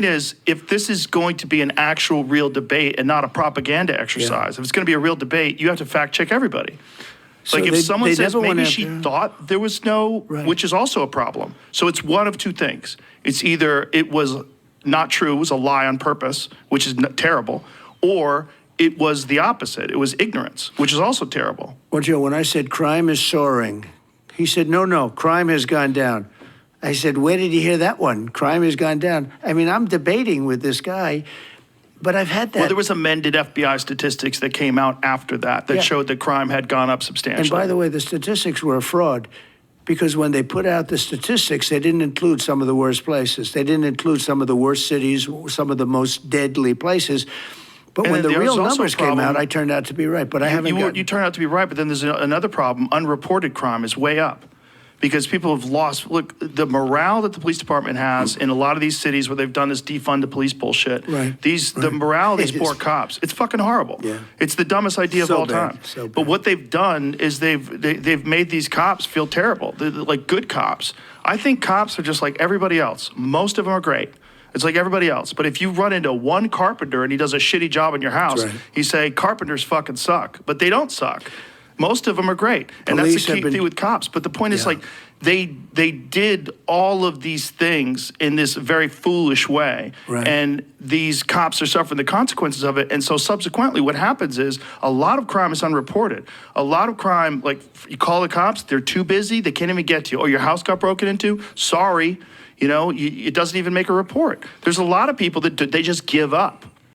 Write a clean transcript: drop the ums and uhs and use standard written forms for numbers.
is, if this is going to be an actual real debate and not a propaganda exercise, if it's going to be a real debate, you have to fact check everybody. So Like if someone says maybe she there. thought there was no, which is also a problem. So it's one of two things. It's either it was not true, it was a lie on purpose, which is terrible, or it was the opposite. It was ignorance, which is also terrible. Well, Joe, when I said crime is soaring, he said, no, crime has gone down. I said, where did you hear that one? Crime has gone down. I mean, I'm debating with this guy, but I've had that. Well, there was amended FBI statistics that came out after that showed that crime had gone up substantially. And by the way, the statistics were a fraud because when they put out the statistics, they didn't include some of the worst places. They didn't include some of the worst cities, some of the most deadly places. But when the real numbers came out, I turned out to be right. But you turned out to be right, but then there's another problem. Unreported crime is way up. Because people have lost, look, the morale that the police department has in a lot of these cities where they've done this defund the police bullshit, the morale of these poor cops, it's fucking horrible. Yeah. It's the dumbest idea of all time. So but what they've done is they've made these cops feel terrible. They're like good cops. I think cops are just like everybody else. Most of them are great. It's like everybody else. But if you run into one carpenter and he does a shitty job in your house, you say, carpenters fucking suck. But they don't suck. Most of them are great, and that's the key thing with cops. But the point is, like, they did all of these things in this very foolish way, and these cops are suffering the consequences of it. And so subsequently, what happens is a lot of crime is unreported. A lot of crime, like you call the cops, they're too busy, they can't even get to you. Oh, your house got broken into? Sorry. You know, it doesn't even make a report. There's a lot of people that they just give up.